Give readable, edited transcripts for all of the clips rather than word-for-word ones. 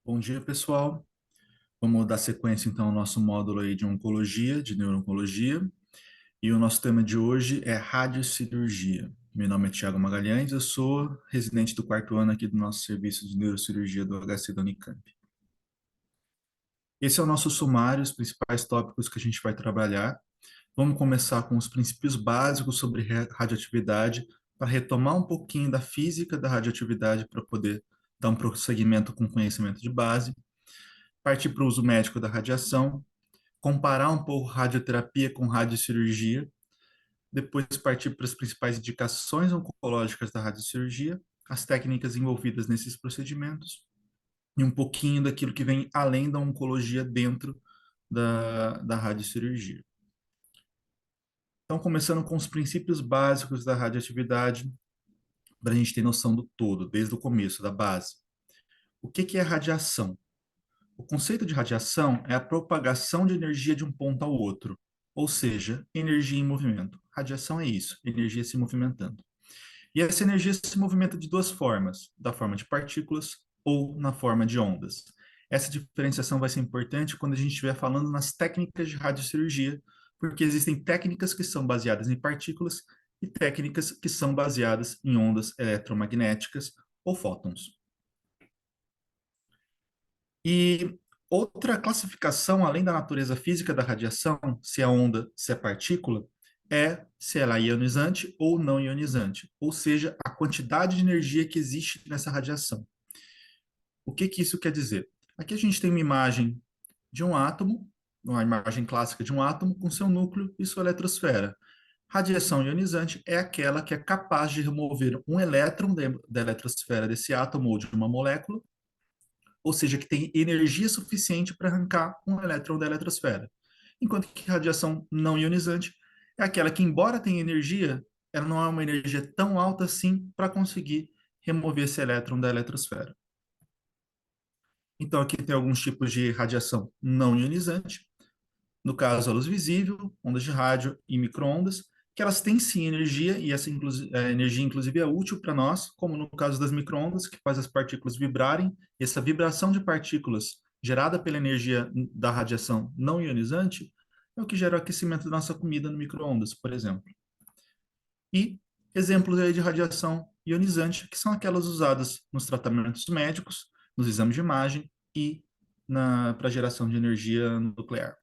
Bom dia, pessoal. Vamos dar sequência, então, ao nosso módulo aí de oncologia, de neuro-oncologia. E o nosso tema de hoje é radiocirurgia. Meu nome é Tiago Magalhães, eu sou residente do quarto ano aqui do nosso serviço de neurocirurgia do HC da Unicamp. Esse é o nosso sumário, os principais tópicos que a gente vai trabalhar. Vamos começar com os princípios básicos sobre radioatividade, para retomar um pouquinho da física da radioatividade, para poder dar um prosseguimento com conhecimento de base. Partir para o uso médico da radiação, comparar um pouco radioterapia com radiocirurgia, depois partir para as principais indicações oncológicas da radiocirurgia, as técnicas envolvidas nesses procedimentos e um pouquinho daquilo que vem além da oncologia dentro da radiocirurgia. Então, começando com os princípios básicos da radioatividade, para a gente ter noção do todo, desde o começo, da base. O que é radiação? O conceito de radiação é a propagação de energia de um ponto ao outro, ou seja, energia em movimento. Radiação é isso, energia se movimentando. E essa energia se movimenta de duas formas, da forma de partículas ou na forma de ondas. Essa diferenciação vai ser importante quando a gente estiver falando nas técnicas de radiocirurgia, porque existem técnicas que são baseadas em partículas e técnicas que são baseadas em ondas eletromagnéticas ou fótons. E outra classificação, além da natureza física da radiação, se é onda, se é partícula, é se ela é ionizante ou não ionizante, ou seja, a quantidade de energia que existe nessa radiação. O que que isso quer dizer? Aqui a gente tem uma imagem de um átomo, uma imagem clássica de um átomo com seu núcleo e sua eletrosfera. Radiação ionizante é aquela que é capaz de remover um elétron da eletrosfera desse átomo ou de uma molécula, ou seja, que tem energia suficiente para arrancar um elétron da eletrosfera. Enquanto que radiação não ionizante é aquela que, embora tenha energia, ela não é uma energia tão alta assim para conseguir remover esse elétron da eletrosfera. Então, aqui tem alguns tipos de radiação não ionizante, no caso, a luz visível, ondas de rádio e microondas, que elas têm sim energia, e essa energia, inclusive, é útil para nós, como no caso das microondas, que faz as partículas vibrarem, e essa vibração de partículas gerada pela energia da radiação não ionizante é o que gera o aquecimento da nossa comida no microondas, por exemplo. E exemplos aí de radiação ionizante, que são aquelas usadas nos tratamentos médicos, nos exames de imagem e para geração de energia nuclear.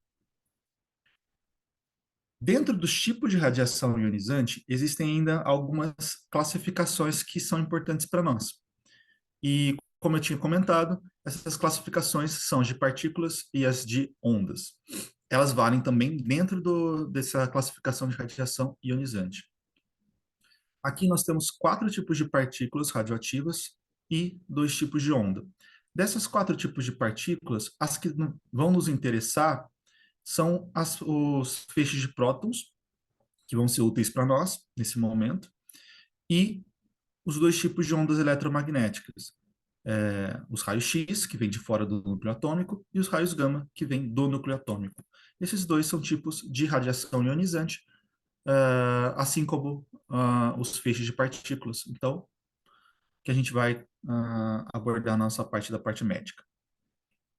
Dentro dos tipos de radiação ionizante, existem ainda algumas classificações que são importantes para nós. E, como eu tinha comentado, essas classificações são as de partículas e as de ondas. Elas valem também dentro dessa classificação de radiação ionizante. Aqui nós temos 4 tipos de partículas radioativas e 2 tipos de onda. Dessas 4 tipos de partículas, as que vão nos interessar são os feixes de prótons, que vão ser úteis para nós nesse momento, e os 2 tipos de ondas eletromagnéticas, os raios X, que vêm de fora do núcleo atômico, e os raios gama, que vêm do núcleo atômico. Esses dois são tipos de radiação ionizante, assim como os feixes de partículas. Então, que a gente vai abordar na nossa parte da parte médica.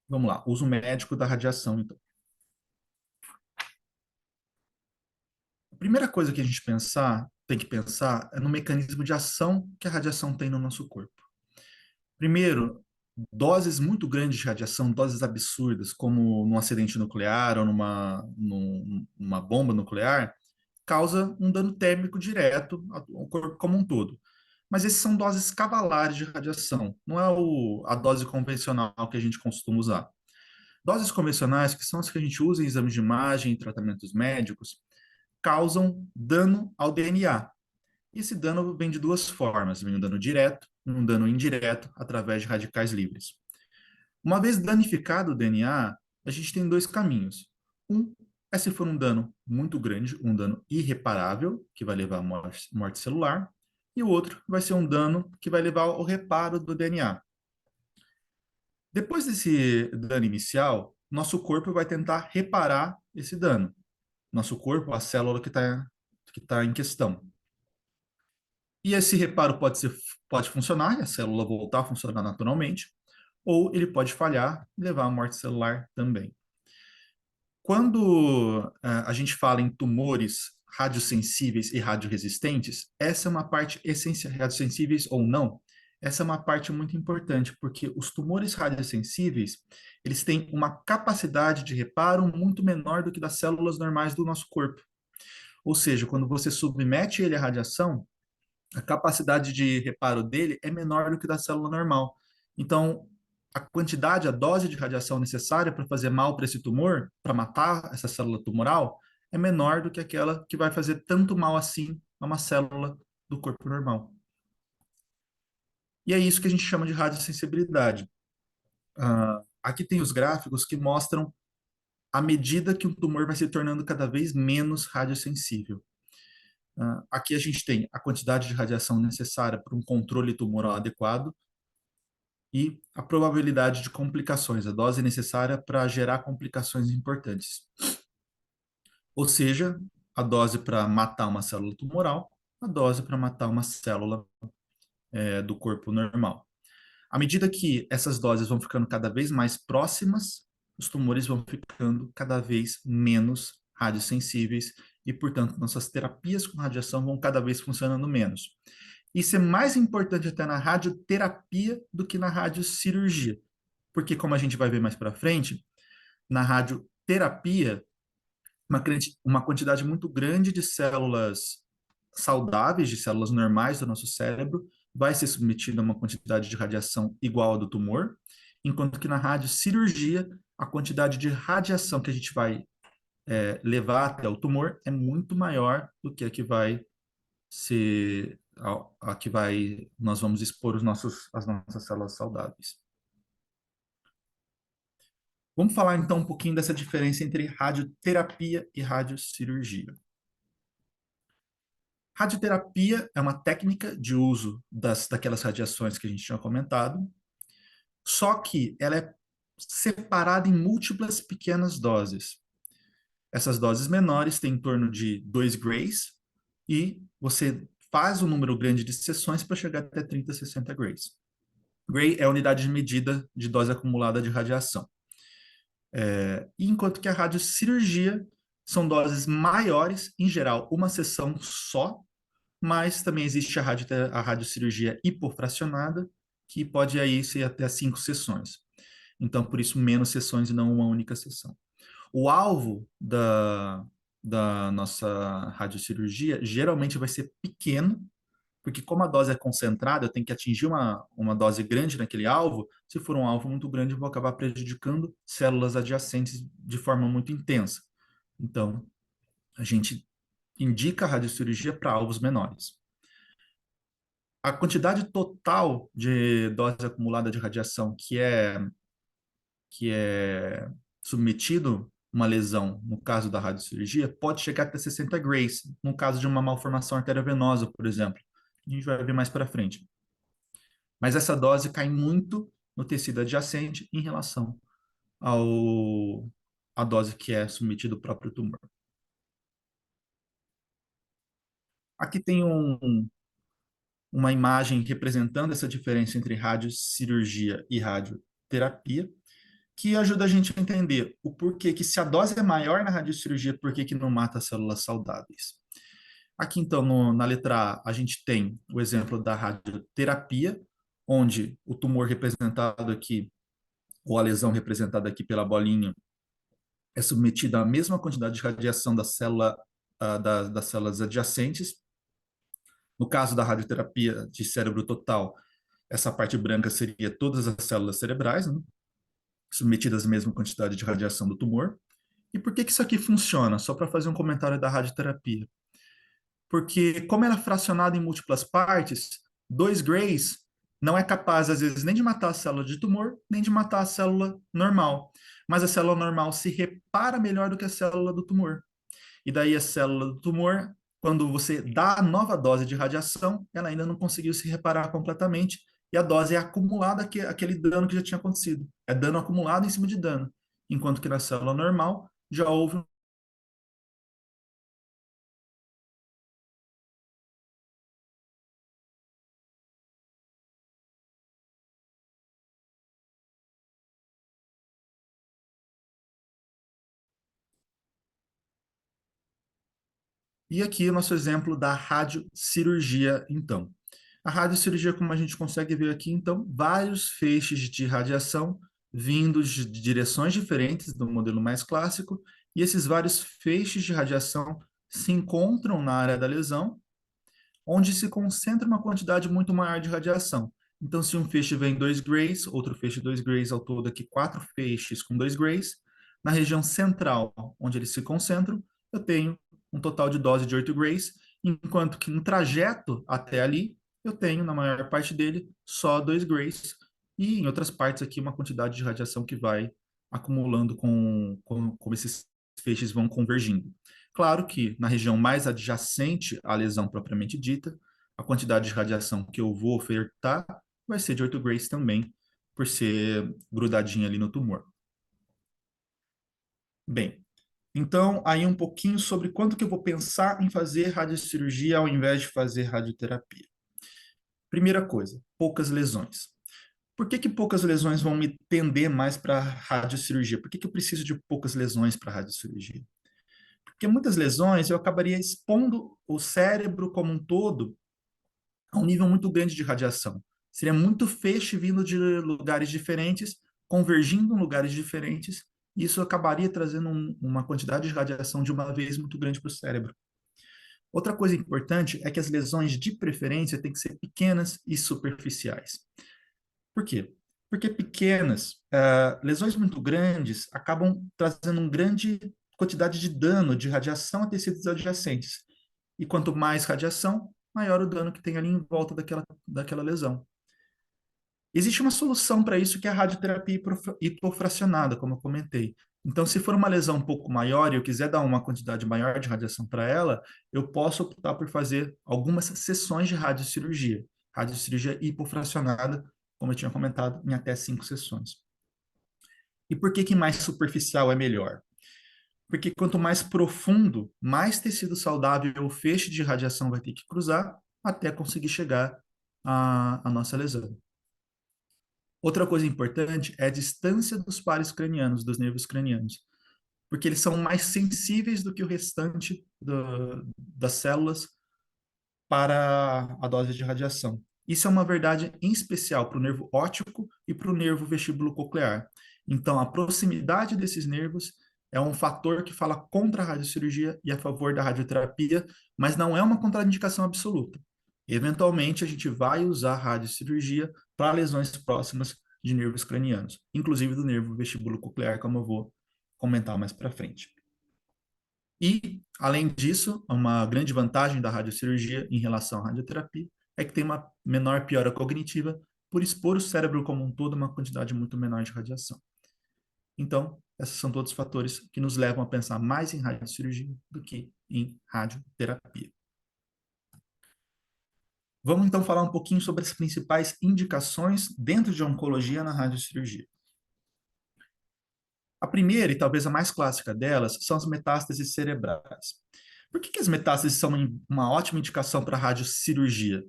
Vamos lá, uso médico da radiação, então. A primeira coisa que a gente tem que pensar é no mecanismo de ação que a radiação tem no nosso corpo. Primeiro, doses muito grandes de radiação, doses absurdas, como num acidente nuclear ou numa bomba nuclear, causa um dano térmico direto ao corpo como um todo. Mas esses são doses cavalares de radiação, não é a dose convencional que a gente costuma usar. Doses convencionais, que são as que a gente usa em exames de imagem e tratamentos médicos, causam dano ao DNA. E esse dano vem de duas formas: vem um dano direto e um dano indireto através de radicais livres. Uma vez danificado o DNA, a gente tem dois caminhos. Um é se for um dano muito grande, um dano irreparável, que vai levar à morte celular, e o outro vai ser um dano que vai levar ao reparo do DNA. Depois desse dano inicial, nosso corpo vai tentar reparar esse dano. Nosso corpo, a célula que tá em questão. E esse reparo pode funcionar, e a célula voltar a funcionar naturalmente, ou ele pode falhar e levar à morte celular também. Quando a gente fala em tumores radiosensíveis e radioresistentes, essa é uma parte essencial, radiosensíveis ou não, essa é uma parte muito importante, porque os tumores radiosensíveis, eles têm uma capacidade de reparo muito menor do que das células normais do nosso corpo. Ou seja, quando você submete ele à radiação, a capacidade de reparo dele é menor do que da célula normal. Então, a quantidade, a dose de radiação necessária para fazer mal para esse tumor, para matar essa célula tumoral, é menor do que aquela que vai fazer tanto mal assim a uma célula do corpo normal. E é isso que a gente chama de radiosensibilidade. Aqui tem os gráficos que mostram a medida que o tumor vai se tornando cada vez menos radiosensível. Aqui a gente tem a quantidade de radiação necessária para um controle tumoral adequado e a probabilidade de complicações, a dose necessária para gerar complicações importantes. Ou seja, a dose para matar uma célula tumoral, a dose para matar uma célula do corpo normal. À medida que essas doses vão ficando cada vez mais próximas, os tumores vão ficando cada vez menos radiosensíveis e, portanto, nossas terapias com radiação vão cada vez funcionando menos. Isso é mais importante até na radioterapia do que na radiocirurgia, porque, como a gente vai ver mais para frente, na radioterapia, uma quantidade muito grande de células saudáveis, de células normais do nosso cérebro, vai ser submetida a uma quantidade de radiação igual à do tumor, enquanto que na radiocirurgia, a quantidade de radiação que a gente vai levar até o tumor é muito maior do que a que vai ser a que vai nós vamos expor as nossas células saudáveis. Vamos falar então um pouquinho dessa diferença entre radioterapia e radiocirurgia. Radioterapia é uma técnica de uso daquelas radiações que a gente tinha comentado, só que ela é separada em múltiplas pequenas doses. Essas doses menores têm em torno de 2 grays e você faz um número grande de sessões para chegar até 30, 60 grays. Gray é a unidade de medida de dose acumulada de radiação. Enquanto que a radiocirurgia são doses maiores, em geral, uma sessão só, mas também existe a radiocirurgia hipofracionada, que pode aí ser até 5 sessões. Então, por isso, menos sessões e não uma única sessão. O alvo da nossa radiocirurgia geralmente vai ser pequeno, porque como a dose é concentrada, eu tenho que atingir uma dose grande naquele alvo. Se for um alvo muito grande, eu vou acabar prejudicando células adjacentes de forma muito intensa. Então, a gente indica a radiocirurgia para alvos menores. A quantidade total de dose acumulada de radiação que é submetido uma lesão, no caso da radiocirurgia, pode chegar até 60 grays, no caso de uma malformação arteriovenosa, por exemplo. A gente vai ver mais para frente. Mas essa dose cai muito no tecido adjacente em relação à dose que é submetida ao próprio tumor. Aqui tem uma imagem representando essa diferença entre radiocirurgia e radioterapia, que ajuda a gente a entender o porquê que se a dose é maior na radiocirurgia, por que não mata células saudáveis. Aqui, então, na letra A, a gente tem o exemplo da radioterapia, onde o tumor representado aqui, ou a lesão representada aqui pela bolinha, é submetida à mesma quantidade de radiação das células adjacentes. No caso da radioterapia de cérebro total, essa parte branca seria todas as células cerebrais, né, submetidas à mesma quantidade de radiação do tumor. E por que isso aqui funciona? Só para fazer um comentário da radioterapia. Porque, como ela é fracionada em múltiplas partes, 2 grays não é capaz, às vezes, nem de matar a célula de tumor, nem de matar a célula normal. Mas a célula normal se repara melhor do que a célula do tumor. E daí a célula do tumor, quando você dá a nova dose de radiação, ela ainda não conseguiu se reparar completamente, e a dose é acumulada aquele dano que já tinha acontecido. É dano acumulado em cima de dano. Enquanto que na célula normal já houve E aqui o nosso exemplo da radiocirurgia, então. A radiocirurgia, como a gente consegue ver aqui, então, vários feixes de radiação vindos de direções diferentes do modelo mais clássico, e esses vários feixes de radiação se encontram na área da lesão, onde se concentra uma quantidade muito maior de radiação. Então, se um feixe vem 2 grays, outro feixe 2 grays, ao todo aqui 4 feixes com 2 grays, na região central, onde eles se concentram, eu tenho um total de dose de 8 grays, enquanto que no trajeto até ali, eu tenho, na maior parte dele, só 2 grays, e em outras partes aqui, uma quantidade de radiação que vai acumulando como esses feixes vão convergindo. Claro que na região mais adjacente à lesão propriamente dita, a quantidade de radiação que eu vou ofertar vai ser de 8 grays também, por ser grudadinha ali no tumor. Bem, então aí um pouquinho sobre quanto que eu vou pensar em fazer radiocirurgia ao invés de fazer radioterapia. Primeira coisa, poucas lesões. Por que que poucas lesões vão me tender mais para radiocirurgia? Por que que eu preciso de poucas lesões para radiocirurgia? Porque muitas lesões eu acabaria expondo o cérebro como um todo a um nível muito grande de radiação. Seria muito feixe vindo de lugares diferentes, convergindo em lugares diferentes, e isso acabaria trazendo uma quantidade de radiação de uma vez muito grande para o cérebro. Outra coisa importante é que as lesões de preferência têm que ser pequenas e superficiais. Por quê? Porque pequenas, lesões muito grandes acabam trazendo uma grande quantidade de dano de radiação a tecidos adjacentes. E quanto mais radiação, maior o dano que tem ali em volta daquela lesão. Existe uma solução para isso que é a radioterapia hipofracionada, como eu comentei. Então, se for uma lesão um pouco maior e eu quiser dar uma quantidade maior de radiação para ela, eu posso optar por fazer algumas sessões de radiocirurgia. Radiocirurgia hipofracionada, como eu tinha comentado, em até 5 sessões. E por que que mais superficial é melhor? Porque quanto mais profundo, mais tecido saudável o feixe de radiação vai ter que cruzar até conseguir chegar à nossa lesão. Outra coisa importante é a distância dos pares cranianos, dos nervos cranianos, porque eles são mais sensíveis do que o restante das células para a dose de radiação. Isso é uma verdade em especial para o nervo óptico e para o nervo vestíbulo coclear. Então, a proximidade desses nervos é um fator que fala contra a radiocirurgia e a favor da radioterapia, mas não é uma contraindicação absoluta. Eventualmente, a gente vai usar a radiocirurgia para lesões próximas de nervos cranianos, inclusive do nervo vestíbulo coclear, como eu vou comentar mais para frente. E, além disso, uma grande vantagem da radiocirurgia em relação à radioterapia é que tem uma menor piora cognitiva por expor o cérebro como um todo a uma quantidade muito menor de radiação. Então, esses são todos os fatores que nos levam a pensar mais em radiocirurgia do que em radioterapia. Vamos então falar um pouquinho sobre as principais indicações dentro de oncologia na radiocirurgia. A primeira, e talvez a mais clássica delas, são as metástases cerebrais. Por que as metástases são uma ótima indicação para radiocirurgia?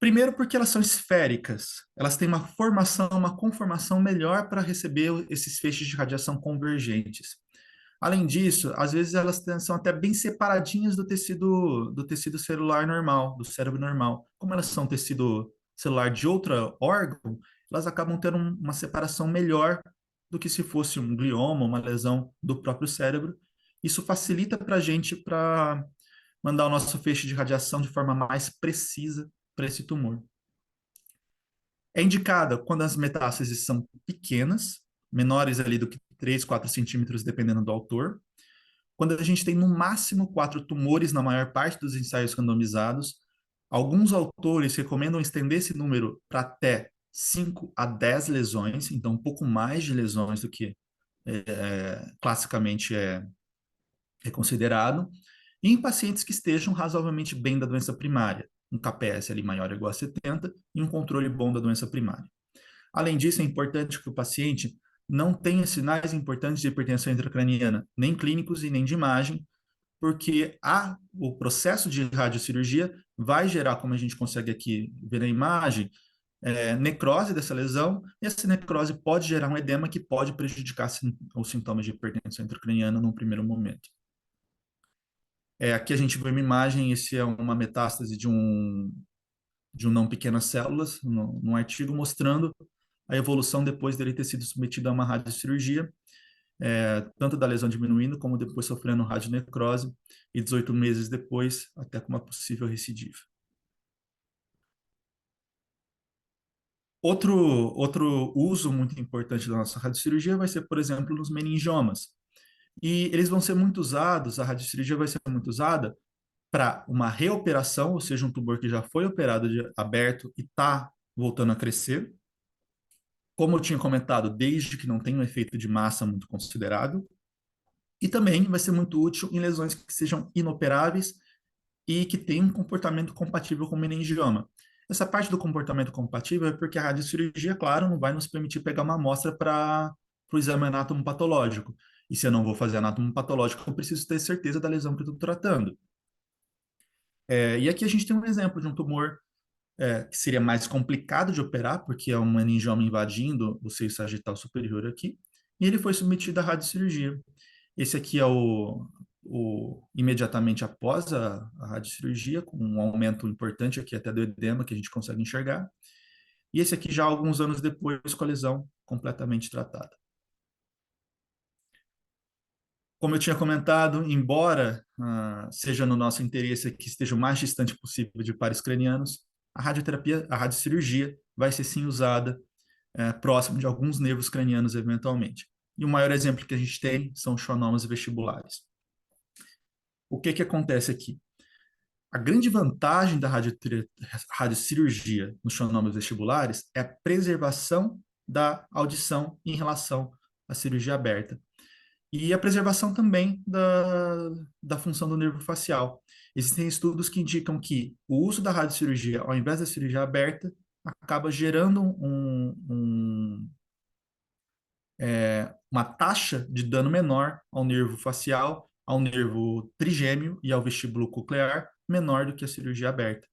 Primeiro, porque elas são esféricas, elas têm uma formação, uma conformação melhor para receber esses feixes de radiação convergentes. Além disso, às vezes elas são até bem separadinhas do tecido celular normal, do cérebro normal. Como elas são tecido celular de outro órgão, elas acabam tendo uma separação melhor do que se fosse um glioma, uma lesão do próprio cérebro. Isso facilita para a gente para mandar o nosso feixe de radiação de forma mais precisa para esse tumor. É indicada quando as metástases são pequenas, menores ali do que 3, 4 centímetros, dependendo do autor. Quando a gente tem no máximo 4 tumores na maior parte dos ensaios randomizados, alguns autores recomendam estender esse número para até 5 a 10 lesões, então um pouco mais de lesões do que classicamente é considerado, e em pacientes que estejam razoavelmente bem da doença primária, um KPS ali maior ou igual a 70 e um controle bom da doença primária. Além disso, é importante que o paciente não tenha sinais importantes de hipertensão intracraniana, nem clínicos e nem de imagem, porque o processo de radiocirurgia vai gerar, como a gente consegue aqui ver na imagem, necrose dessa lesão, e essa necrose pode gerar um edema que pode prejudicar os sintomas de hipertensão intracraniana num primeiro momento. Aqui a gente vê uma imagem, esse é uma metástase de um não pequenas células, num artigo mostrando a evolução depois dele ter sido submetido a uma radiocirurgia, tanto da lesão diminuindo, como depois sofrendo radionecrose, e 18 meses depois, até com uma possível recidiva. Outro uso muito importante da nossa radiocirurgia vai ser, por exemplo, nos meningiomas. E eles vão ser muito usados, a radiocirurgia vai ser muito usada para uma reoperação, ou seja, um tumor que já foi operado aberto e está voltando a crescer. Como eu tinha comentado, desde que não tenha um efeito de massa muito considerável. E também vai ser muito útil em lesões que sejam inoperáveis e que tenham um comportamento compatível com o meningioma. Essa parte do comportamento compatível é porque a radiocirurgia, claro, não vai nos permitir pegar uma amostra para o exame anatomopatológico. E se eu não vou fazer anatomopatológico, eu preciso ter certeza da lesão que eu estou tratando. E aqui a gente tem um exemplo de um tumor que seria mais complicado de operar, porque é um meningioma invadindo o seio sagital superior aqui, e ele foi submetido à radiocirurgia. Esse aqui é imediatamente após a radiocirurgia, com um aumento importante aqui até do edema que a gente consegue enxergar. E esse aqui já alguns anos depois, com a lesão completamente tratada. Como eu tinha comentado, embora seja no nosso interesse que esteja o mais distante possível de pares cranianos, a radioterapia, a radiocirurgia vai ser sim usada próximo de alguns nervos cranianos eventualmente. E o maior exemplo que a gente tem são os schwannomas vestibulares. O que que acontece aqui? A grande vantagem da radiocirurgia nos schwannomas vestibulares é a preservação da audição em relação à cirurgia aberta. E a preservação também da função do nervo facial. Existem estudos que indicam que o uso da radiocirurgia, ao invés da cirurgia aberta, acaba gerando uma taxa de dano menor ao nervo facial, ao nervo trigêmeo e ao vestíbulo coclear, menor do que a cirurgia aberta.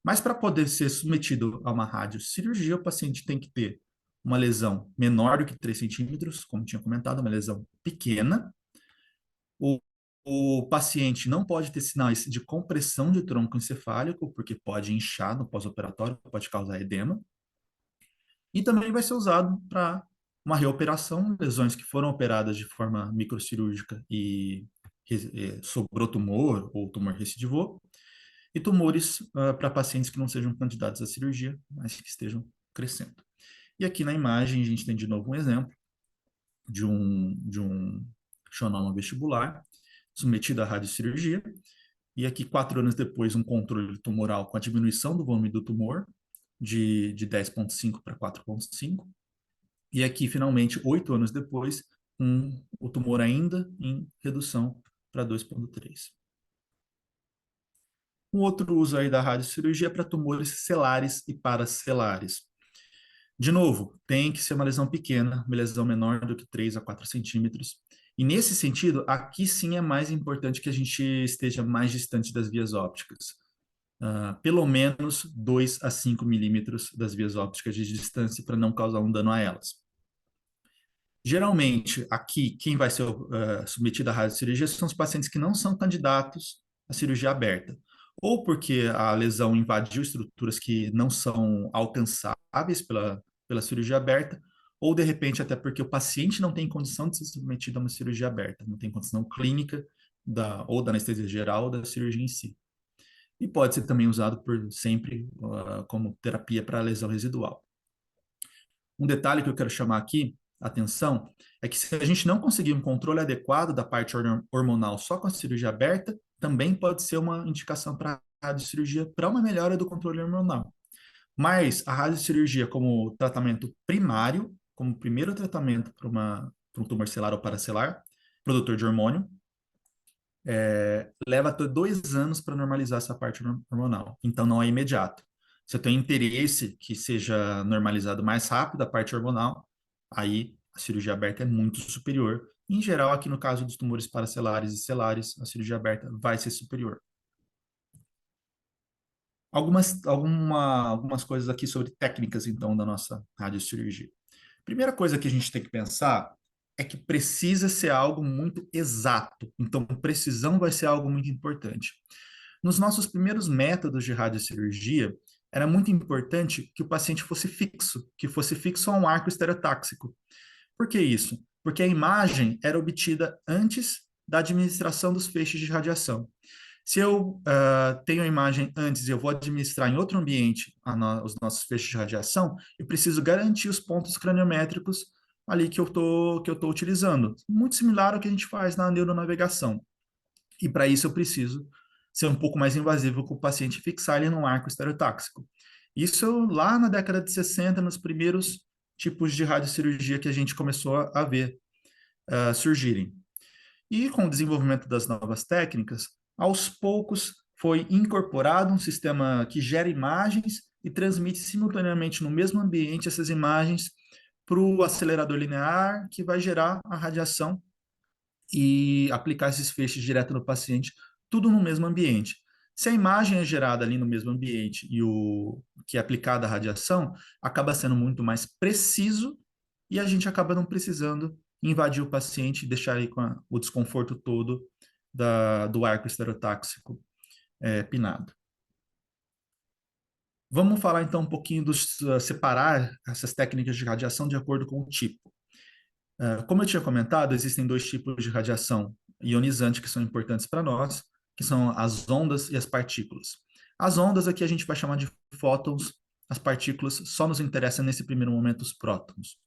Mas para poder ser submetido a uma radiocirurgia, o paciente tem que ter uma lesão menor do que 3 centímetros, como tinha comentado, uma lesão pequena. O, o paciente não pode ter sinais de compressão de tronco encefálico, porque pode inchar no pós-operatório, pode causar edema. E também vai ser usado para uma reoperação, lesões que foram operadas de forma microcirúrgica e sobrou tumor ou tumor recidivou, e tumores para pacientes que não sejam candidatos à cirurgia, mas que estejam crescendo. E aqui na imagem a gente tem de novo um exemplo de um schwannoma vestibular submetido à radiocirurgia, e aqui 4 anos depois um controle tumoral com a diminuição do volume do tumor de 10,5 para 4,5, e aqui finalmente 8 anos depois o tumor ainda em redução para 2,3. Um outro uso aí da radiocirurgia é para tumores celares e paracelares. De novo, tem que ser uma lesão pequena, uma lesão menor do que 3 a 4 centímetros. E nesse sentido, aqui sim é mais importante que a gente esteja mais distante das vias ópticas. Pelo menos 2 a 5 milímetros das vias ópticas de distância para não causar um dano a elas. Geralmente, aqui, quem vai ser submetido à radiocirurgia são os pacientes que não são candidatos à cirurgia aberta, ou porque a lesão invadiu estruturas que não são alcançáveis pela cirurgia aberta, ou de repente até porque o paciente não tem condição de ser submetido a uma cirurgia aberta, não tem condição clínica ou da anestesia geral ou da cirurgia em si. E pode ser também usado por sempre como terapia para lesão residual. Um detalhe que eu quero chamar aqui a atenção é que se a gente não conseguir um controle adequado da parte hormonal só com a cirurgia aberta, também pode ser uma indicação para a radiocirurgia para uma melhora do controle hormonal. Mas a radiocirurgia como tratamento primário, como primeiro tratamento para um tumor celular ou paracelular, produtor de hormônio, leva até 2 anos para normalizar essa parte hormonal. Então, não é imediato. Se eu tenho interesse que seja normalizado mais rápido a parte hormonal, aí a cirurgia aberta é muito superior. Em geral, aqui no caso dos tumores paracelares e celares, a cirurgia aberta vai ser superior. Algumas coisas aqui sobre técnicas, então, da nossa radiocirurgia. Primeira coisa que a gente tem que pensar é que precisa ser algo muito exato. Então, precisão vai ser algo muito importante. Nos nossos primeiros métodos de radiocirurgia, era muito importante que o paciente fosse fixo, que fosse fixo a um arco estereotáxico. Por que isso? Porque a imagem era obtida antes da administração dos feixes de radiação. Se eu tenho a imagem antes e eu vou administrar em outro ambiente os nossos feixes de radiação, eu preciso garantir os pontos craniométricos ali que eu tô utilizando. Muito similar ao que a gente faz na neuronavegação. E para isso eu preciso ser um pouco mais invasivo com o paciente, fixar ele num arco estereotáxico. Isso lá na década de 60, nos primeiros tipos de radiocirurgia que a gente começou a ver surgirem. E com o desenvolvimento das novas técnicas, aos poucos foi incorporado um sistema que gera imagens e transmite simultaneamente no mesmo ambiente essas imagens para o acelerador linear, que vai gerar a radiação e aplicar esses feixes direto no paciente, tudo no mesmo ambiente. Se a imagem é gerada ali no mesmo ambiente e o que é aplicada a radiação, acaba sendo muito mais preciso e a gente acaba não precisando invadir o paciente e deixar ele com o desconforto todo do arco estereotáxico pinado. Vamos falar então um pouquinho separar essas técnicas de radiação de acordo com o tipo. Como eu tinha comentado, existem dois tipos de radiação ionizante que são importantes para nós, que são as ondas e as partículas. As ondas aqui a gente vai chamar de fótons, as partículas só nos interessam nesse primeiro momento os prótons.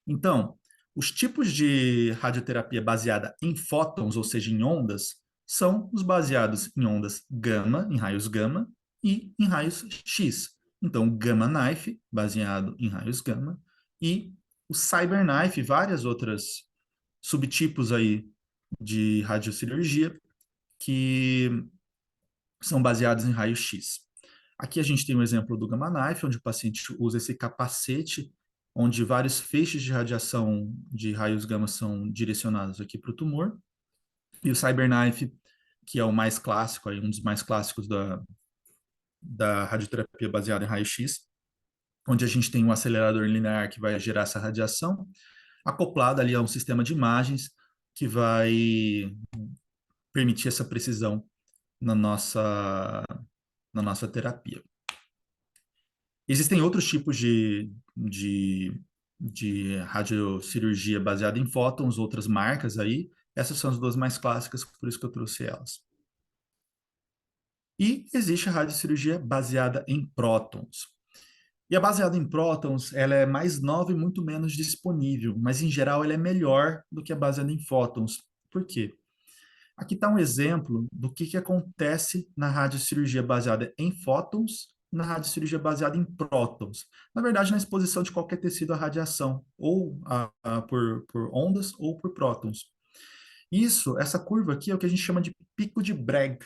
Então, os tipos de radioterapia baseada em fótons, ou seja, em ondas, são os baseados em ondas gama, em raios gama, e em raios X. Então, o Gamma Knife, baseado em raios gama, e o Cyberknife, várias outras subtipos aí de radiocirurgia que são baseados em raios X. Aqui a gente tem um exemplo do Gamma Knife, onde o paciente usa esse capacete, onde vários feixes de radiação de raios gama são direcionados aqui para o tumor. E o Cyberknife, que é o mais clássico, aí, um dos mais clássicos da radioterapia baseada em raio-x, onde a gente tem um acelerador linear que vai gerar essa radiação, acoplado ali a um sistema de imagens que vai permitir essa precisão na nossa terapia. Existem outros tipos de radiocirurgia baseada em fótons, outras marcas aí. Essas são as duas mais clássicas, por isso que eu trouxe elas. E existe a radiocirurgia baseada em prótons. E a baseada em prótons, ela é mais nova e muito menos disponível, mas em geral ela é melhor do que a baseada em fótons. Por quê? Aqui está um exemplo do que acontece na radiocirurgia baseada em fótons e na radiocirurgia baseada em prótons. Na verdade, na exposição de qualquer tecido à radiação, ou por ondas ou por prótons. Essa curva aqui é o que a gente chama de pico de Bragg,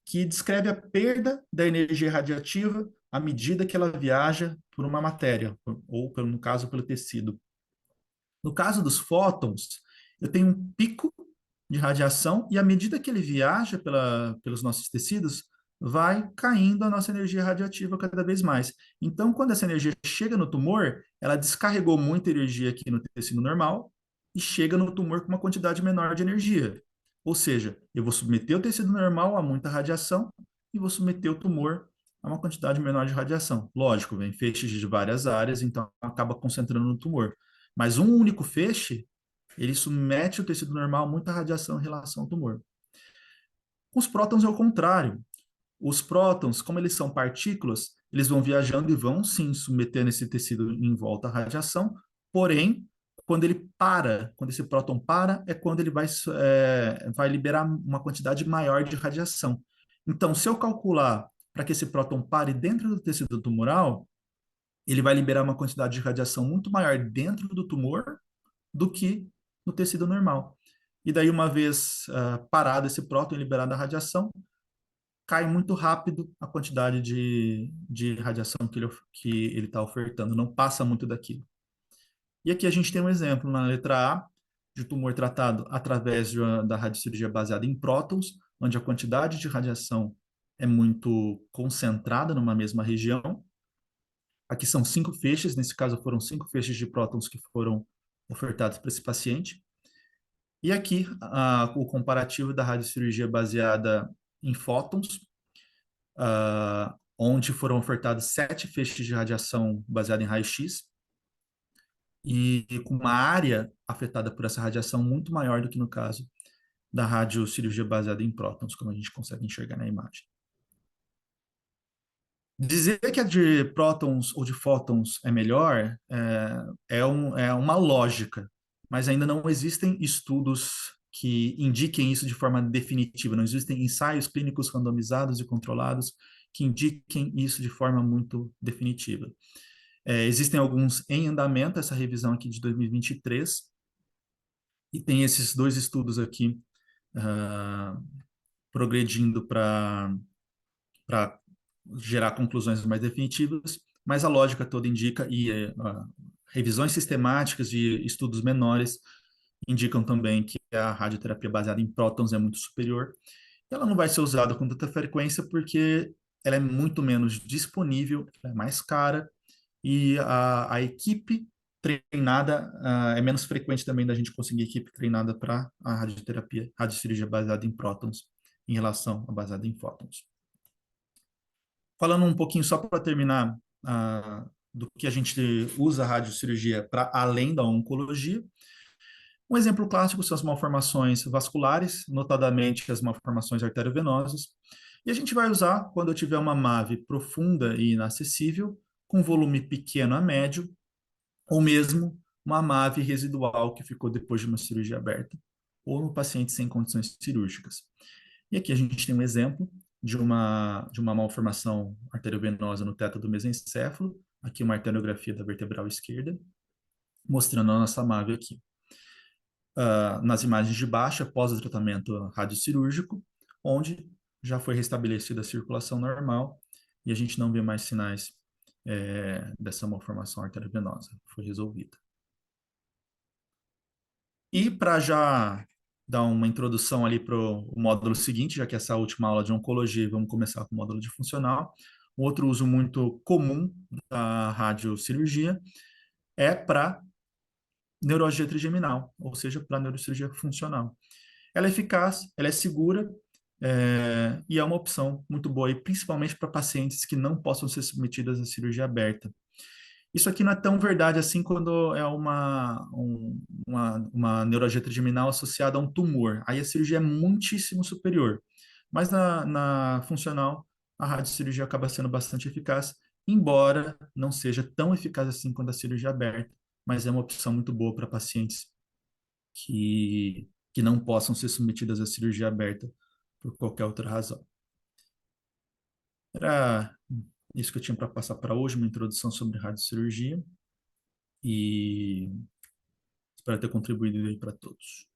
que descreve a perda da energia radiativa à medida que ela viaja por uma matéria, ou, no caso, pelo tecido. No caso dos fótons, eu tenho um pico de radiação e à medida que ele viaja pelos nossos tecidos, vai caindo a nossa energia radioativa cada vez mais. Então, quando essa energia chega no tumor, ela descarregou muita energia aqui no tecido normal e chega no tumor com uma quantidade menor de energia. Ou seja, eu vou submeter o tecido normal a muita radiação e vou submeter o tumor a uma quantidade menor de radiação. Lógico, vem feixes de várias áreas, então acaba concentrando no tumor. Mas um único feixe, ele submete o tecido normal a muita radiação em relação ao tumor. Com os prótons é o contrário. Os prótons, como eles são partículas, eles vão viajando e vão sim submetendo esse tecido em volta à radiação, porém, quando esse próton para, é quando ele vai liberar uma quantidade maior de radiação. Então, se eu calcular para que esse próton pare dentro do tecido tumoral, ele vai liberar uma quantidade de radiação muito maior dentro do tumor do que no tecido normal. E daí, uma vez parado esse próton e liberada a radiação, cai muito rápido a quantidade de radiação que ele está ofertando, não passa muito daquilo. E aqui a gente tem um exemplo na letra A, de tumor tratado através da radiocirurgia baseada em prótons, onde a quantidade de radiação é muito concentrada numa mesma região. Aqui são 5 feixes, nesse caso foram 5 feixes de prótons que foram ofertados para esse paciente. E aqui, o comparativo da radiocirurgia baseada em fótons, onde foram ofertados 7 feixes de radiação baseada em raio-x, e com uma área afetada por essa radiação muito maior do que no caso da radiocirurgia baseada em prótons, como a gente consegue enxergar na imagem. Dizer que a de prótons ou de fótons é melhor é uma lógica, mas ainda não existem estudos que indiquem isso de forma definitiva. Não existem ensaios clínicos randomizados e controlados que indiquem isso de forma muito definitiva. Existem alguns em andamento, essa revisão aqui de 2023, e tem esses 2 estudos aqui progredindo para gerar conclusões mais definitivas, mas a lógica toda indica, e revisões sistemáticas de estudos menores indicam também que a radioterapia baseada em prótons é muito superior. Ela não vai ser usada com tanta frequência porque ela é muito menos disponível, é mais cara, e a equipe treinada é menos frequente também da gente conseguir equipe treinada para a radioterapia, radiocirurgia baseada em prótons, em relação à baseada em fótons. Falando um pouquinho só para terminar do que a gente usa a radiocirurgia para além da oncologia. Um exemplo clássico são as malformações vasculares, notadamente as malformações arteriovenosas. E a gente vai usar quando eu tiver uma MAVE profunda e inacessível, com volume pequeno a médio, ou mesmo uma MAVE residual que ficou depois de uma cirurgia aberta, ou no paciente sem condições cirúrgicas. E aqui a gente tem um exemplo de uma malformação arteriovenosa no teto do mesencéfalo, aqui uma arteriografia da vertebral esquerda, mostrando a nossa MAVE aqui. Nas imagens de baixo, após o tratamento radiocirúrgico, onde já foi restabelecida a circulação normal e a gente não vê mais sinais dessa malformação arteriovenosa, foi resolvida. E para já dar uma introdução ali para o módulo seguinte, já que essa é a última aula de oncologia, vamos começar com o módulo de funcional. Um outro uso muito comum da radiocirurgia é para neurologia trigeminal, ou seja, para neurocirurgia funcional. Ela é eficaz, ela é segura e é uma opção muito boa, e principalmente para pacientes que não possam ser submetidas à cirurgia aberta. Isso aqui não é tão verdade assim quando é uma neurologia trigeminal associada a um tumor. Aí a cirurgia é muitíssimo superior. Mas na funcional, a radiocirurgia acaba sendo bastante eficaz, embora não seja tão eficaz assim quando a cirurgia é aberta, mas é uma opção muito boa para pacientes que não possam ser submetidas à cirurgia aberta por qualquer outra razão. Era isso que eu tinha para passar para hoje, uma introdução sobre radiocirurgia, e espero ter contribuído aí para todos.